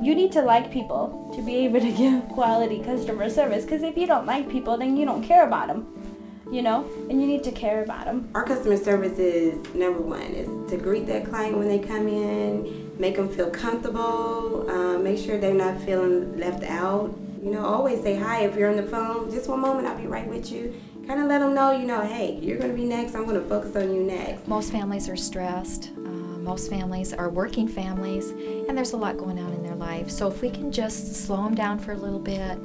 you need to like people to be able to give quality customer service, because if you don't like people, then you don't care about them, you know, and you need to care about them. Our customer service is number one, is to greet that client when they come in, make them feel comfortable, make sure they're not feeling left out. You know, always say hi if you're on the phone. Just one moment, I'll be right with you. Kind of let them know, you know, hey, you're going to be next. I'm going to focus on you next. Most families are stressed. Most families are working families, and there's a lot going on in their life. So if we can just slow them down for a little bit,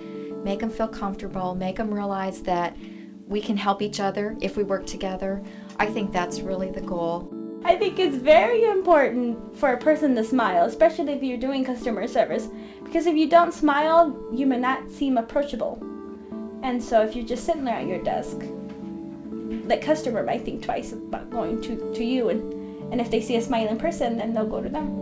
make them feel comfortable, make them realize that we can help each other if we work together, I think that's really the goal. I think it's very important for a person to smile, especially if you're doing customer service, because if you don't smile, you may not seem approachable. And so if you're just sitting there at your desk, the customer might think twice about going to you, and if they see a smiling person, then they'll go to them.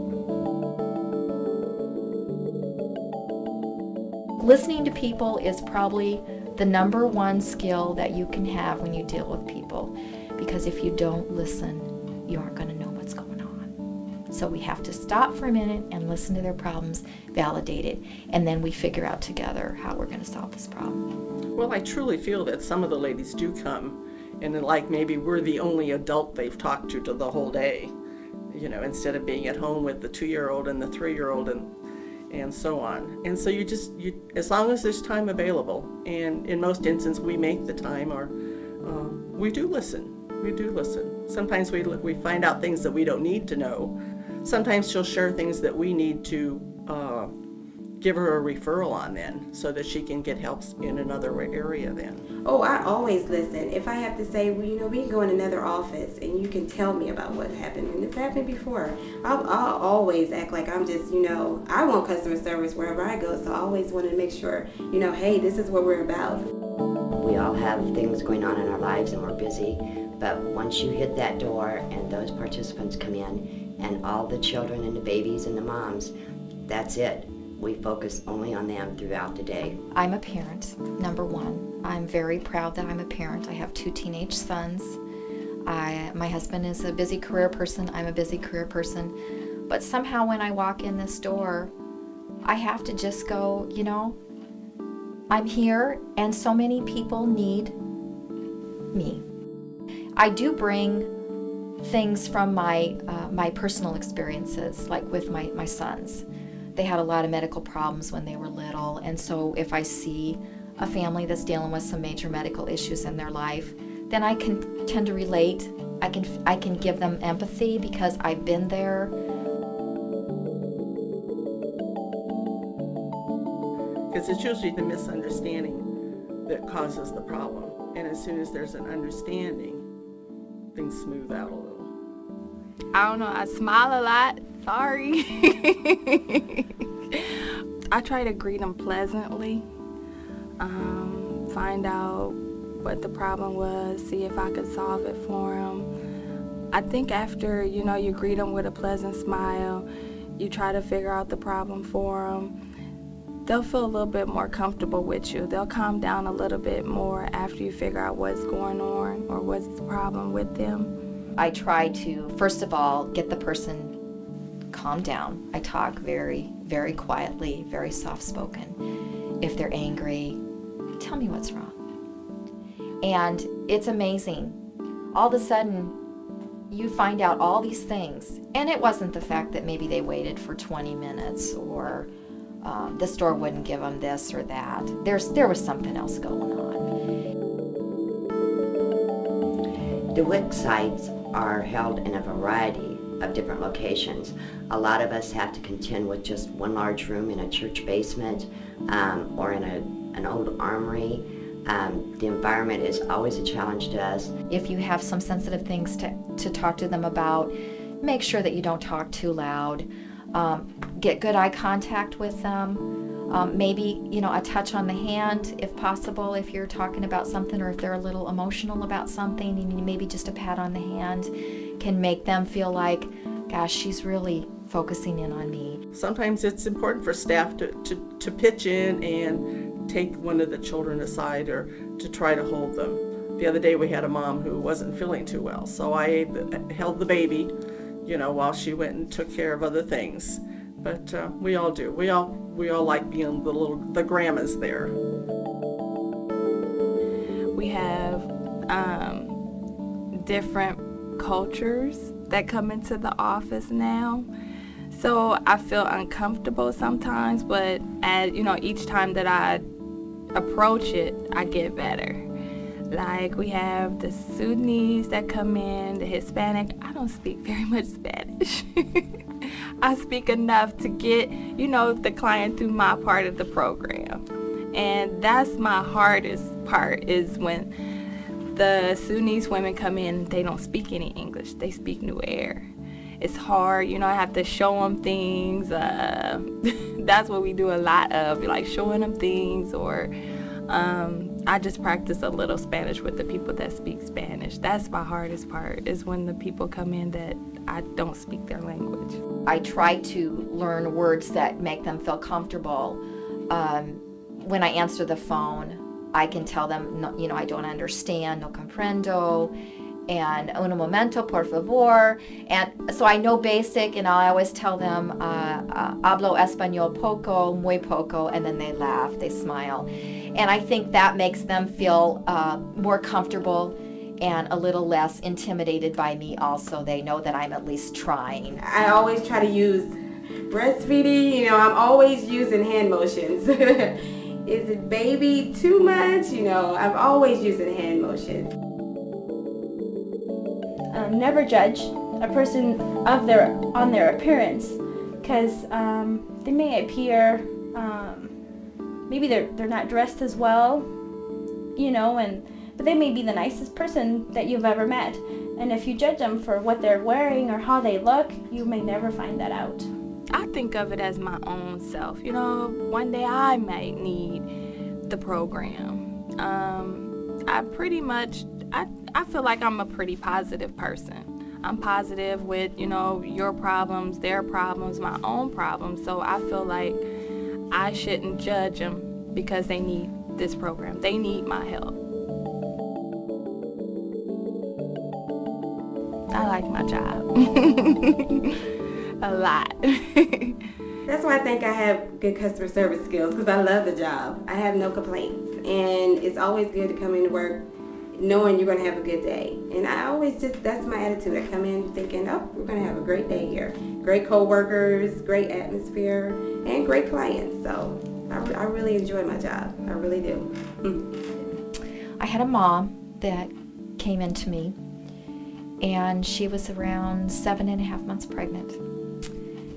Listening to people is probably the number one skill that you can have when you deal with people, because if you don't listen, you aren't going to know what's going on. So we have to stop for a minute and listen to their problems, validate it, and then we figure out together how we're going to solve this problem. Well, I truly feel that some of the ladies do come and like maybe we're the only adult they've talked to the whole day, you know, instead of being at home with the 2-year-old and the 3-year-old and so on. And so you as long as there's time available, and in most instances we make the time, or we do listen. We do listen. Sometimes we find out things that we don't need to know. Sometimes she'll share things that we need to give her a referral on then, so that she can get help in another area then. Oh, I always listen. If I have to say, well, you know, we can go in another office and you can tell me about what happened, and it's happened before. I'll always act like I'm just, you know, I want customer service wherever I go, so I always want to make sure, you know, hey, this is what we're about. We all have things going on in our lives and we're busy, but once you hit that door and those participants come in, and all the children and the babies and the moms, that's it. We focus only on them throughout the day. I'm a parent, number one. I'm very proud that I'm a parent. I have 2 teenage sons. My husband is a busy career person. I'm a busy career person. But somehow when I walk in this door, I have to just go, you know, I'm here and so many people need me. I do bring things from my personal experiences, like with my sons. They had a lot of medical problems when they were little, and so if I see a family that's dealing with some major medical issues in their life, then I can tend to relate. I can give them empathy because I've been there. Because it's usually the misunderstanding that causes the problem, and as soon as there's an understanding, things smooth out a little. I don't know, I smile a lot. Sorry. I try to greet them pleasantly, find out what the problem was, see if I could solve it for them. I think after, you know, you greet them with a pleasant smile, you try to figure out the problem for them, they'll feel a little bit more comfortable with you. They'll calm down a little bit more after you figure out what's going on or what's the problem with them. I try to, first of all, get the person calm down. I talk very, very quietly, very soft-spoken. If they're angry, tell me what's wrong. And it's amazing. All of a sudden, you find out all these things. And it wasn't the fact that maybe they waited for 20 minutes or the store wouldn't give them this or that. There was something else going on. The WIC sites are held in a variety of different locations. A lot of us have to contend with just one large room in a church basement or in an old armory. The environment is always a challenge to us. If you have some sensitive things to talk to them about, make sure that you don't talk too loud. Get good eye contact with them. Maybe, you know, a touch on the hand if possible, if you're talking about something, or if they're a little emotional about something, and maybe just a pat on the hand can make them feel like, gosh, she's really focusing in on me. Sometimes it's important for staff to pitch in and take one of the children aside, or to try to hold them. The other day we had a mom who wasn't feeling too well, so I held the baby, you know, while she went and took care of other things. But we all do. We all like being the grandmas there. We have different cultures that come into the office now. So I feel uncomfortable sometimes, but as you know, each time that I approach it, I get better. Like we have the Sudanese that come in, the Hispanic. I don't speak very much Spanish. I speak enough to get, you know, the client through my part of the program. And that's my hardest part, is when the Sudanese women come in, they don't speak any English. They speak Nuer. It's hard, you know, I have to show them things. That's what we do a lot of, like showing them things, or I just practice a little Spanish with the people that speak Spanish. That's my hardest part, is when the people come in that I don't speak their language. I try to learn words that make them feel comfortable. When I answer the phone, I can tell them, no, you know, I don't understand, no comprendo, and un momento, por favor. And so I know basic, and I always tell them, hablo español poco, muy poco, and then they laugh, they smile. And I think that makes them feel more comfortable and a little less intimidated by me also. They know that I'm at least trying. I always try to use breastfeeding, you know, I'm always using hand motions. Is it baby too much? You know, I'm always using hand motions. Never judge a person on their appearance, because they may appear, maybe they're not dressed as well, you know, but they may be the nicest person that you've ever met. And if you judge them for what they're wearing or how they look, you may never find that out. I think of it as my own self. You know, one day I might need the program. I feel like I'm a pretty positive person. I'm positive with, you know, your problems, their problems, my own problems. So I feel like I shouldn't judge them because they need this program. They need my help. I like my job. A lot. That's why I think I have good customer service skills, because I love the job. I have no complaints, and it's always good to come into work knowing you're going to have a good day. And I always that's my attitude. I come in thinking, oh, we're going to have a great day here. Great co-workers, great atmosphere, and great clients. So I really enjoy my job. I really do. I had a mom that came into me, and she was around 7.5 months pregnant.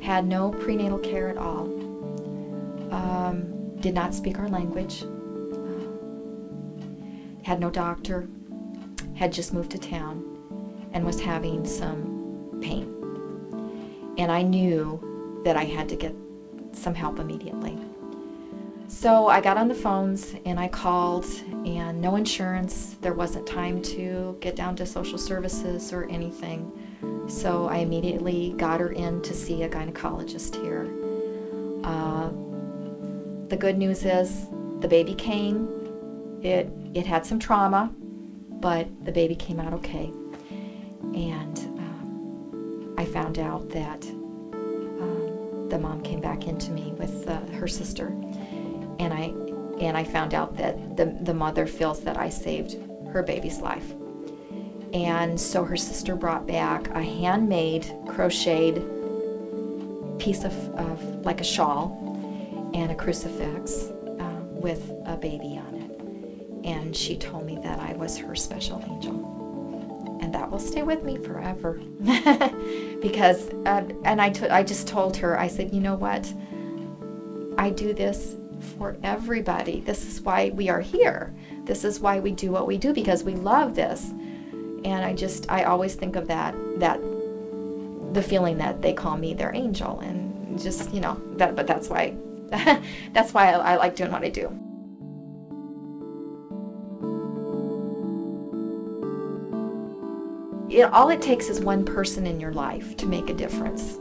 Had no prenatal care at all. Did not speak our language. Had no doctor. Had just moved to town and was having some pain. And I knew that I had to get some help immediately. So I got on the phones and I called, and no insurance. There wasn't time to get down to social services or anything. So I immediately got her in to see a gynecologist here. The good news is the baby came. It had some trauma, but the baby came out okay. And I found out that the mom came back into me with her sister, and I found out that the mother feels that I saved her baby's life. And so her sister brought back a handmade crocheted piece of like a shawl and a crucifix with a baby on it. And she told me that I was her special angel. And that will stay with me forever. Because, and I just told her, I said, you know what? I do this for everybody. This is why we are here. This is why we do what we do, because we love this. And I always think of that the feeling that they call me their angel, and just, you know, but that's why that's why I like doing what I do. All it takes is one person in your life to make a difference.